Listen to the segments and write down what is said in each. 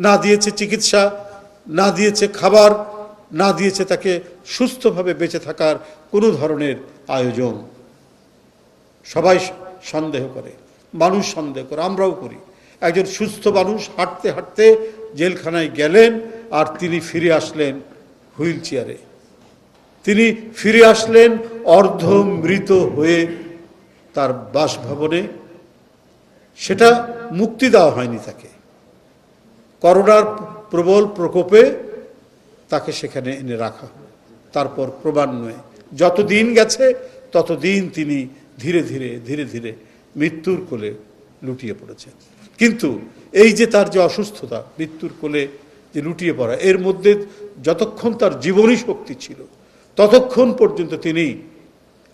না দিয়েছে চিকিৎসা, না দিয়েছে খাবার, না দিয়েছে তাকে সুস্থভাবে বেঁচে থাকার কোনো ধরনের আয়োজন। সবাই সন্দেহ করে, মানুষ সন্দেহ করে, আমরাও করি। একজন সুস্থ মানুষ হাঁটতে হাঁটতে জেলখানায় গেলেন, আর তিনি ফিরে আসলেন হুইল চেয়ারে। তিনি ফিরে আসলেন অর্ধ মৃত হয়ে তার বাসভবনে। সেটা মুক্তি দেওয়া হয়নি তাকে, করোনার প্রবল প্রকোপে তাকে সেখানে এনে রাখা। তারপর ক্রমান্বয়ে যত দিন গেছে ততদিন তিনি ধীরে ধীরে ধীরে ধীরে মৃত্যুর কোলে লুটিয়ে পড়েছেন। কিন্তু এই যে তার যে অসুস্থতা, মৃত্যুর কোলে যে লুটিয়ে পড়া, এর মধ্যে যতক্ষণ তার জীবনী শক্তি ছিল ততক্ষণ পর্যন্ত তিনি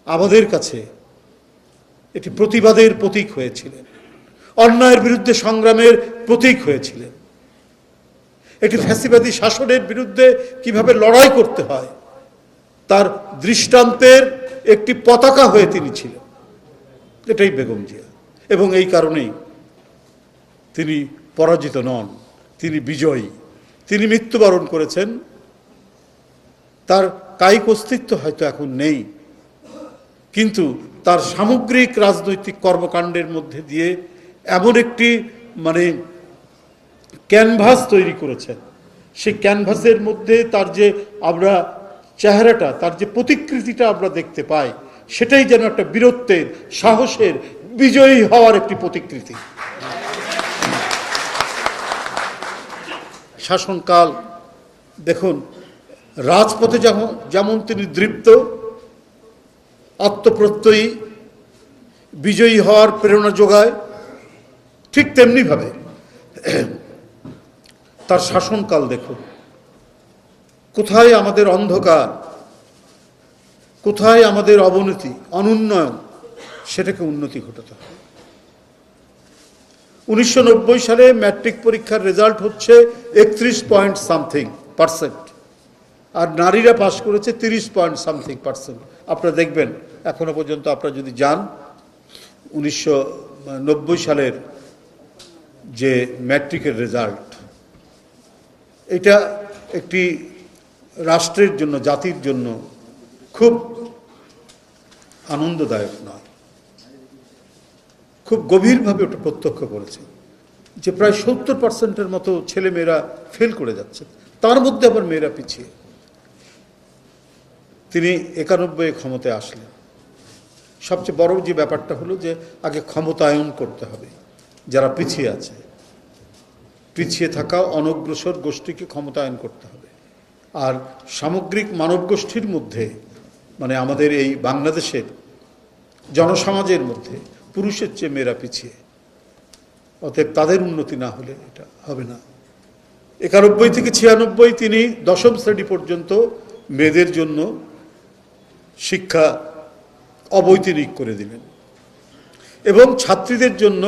আমাদের কাছে এটি প্রতিবাদের প্রতীক হয়েছিলেন, অন্যায়ের বিরুদ্ধে সংগ্রামের প্রতীক হয়েছিলেন। একটি ফ্যাসিবাদী শাসনের বিরুদ্ধে কিভাবে লড়াই করতে হয় তার দৃষ্টান্তের একটি পতাকা হয়ে তিনি ছিলেন। এটাই বেগম জিয়া। এবং এই কারণেই তিনি পরাজিত নন, তিনি বিজয়ী। তিনি মৃত্যুবরণ করেছেন, তার কায়িক অস্তিত্ব হয়তো এখন নেই, কিন্তু তার সামগ্রিক রাজনৈতিক কর্মকাণ্ডের মধ্যে দিয়ে এমন একটি ক্যানভাস তৈরি করেছেন, সেই ক্যানভাসের মধ্যে তার যে আমরা চেহারাটা, তার যে প্রতিকৃতিটা আমরা দেখতে পাই, সেটাই যেন একটা বীরত্বের, সাহসের, বিজয়ী হওয়ার একটি প্রতিকৃতি। শাসনকাল দেখুন, রাজপথে যেমন তিনি দৃপ্ত, আত্মপ্রত্যয়ী, বিজয়ী হওয়ার প্রেরণা যোগায়, ঠিক তেমনিভাবে তার শাসনকাল দেখুন, কোথায় আমাদের অন্ধকার, কোথায় আমাদের অবনতি, অনুন্নয়ন, সেটাকে উন্নতি ঘটাতে হবে। 1990 সালে ম্যাট্রিক পরীক্ষার রেজাল্ট হচ্ছে 31.something%, আর নারীরা পাশ করেছে 30.something%। আপনারা দেখবেন এখনো পর্যন্ত, আপনারা যদি যান 1990 সালের যে ম্যাট্রিকের রেজাল্ট, এটা একটি রাষ্ট্রের জন্য, জাতির জন্য খুব আনন্দদায়ক নয়। খুব গভীরভাবে ওটা প্রত্যক্ষ করেছে যে প্রায় 70%-এর মতো ছেলেমেয়েরা ফেল করে যাচ্ছে, তার মধ্যে আবার মেয়েরা পিছিয়ে। তিনি 91 ক্ষমতায় আসলেন। সবচেয়ে বড় যে ব্যাপারটা হলো যে আগে ক্ষমতায়ন করতে হবে যারা পিছিয়ে আছে, পিছিয়ে থাকা অনগ্রসর গোষ্ঠীকে ক্ষমতায়ন করতে হবে। আর সামগ্রিক মানব গোষ্ঠীর মধ্যে, আমাদের এই বাংলাদেশের জনসমাজের মধ্যে পুরুষের চেয়ে মেয়েরা পিছিয়ে, অতএব তাদের উন্নতি না হলে এটা হবে না। 91 থেকে 96 তিনি 10ম শ্রেণী পর্যন্ত মেয়েদের জন্য শিক্ষা অবৈতনিক করে দিলেন এবং ছাত্রীদের জন্য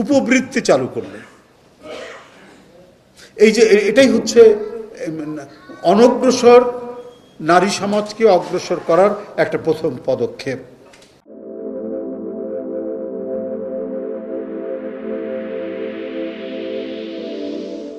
উপবৃত্তি চালু করলেন। এই যে এটাই হচ্ছে অনগ্রসর নারী সমাজকে অগ্রসর করার একটা প্রথম পদক্ষেপ।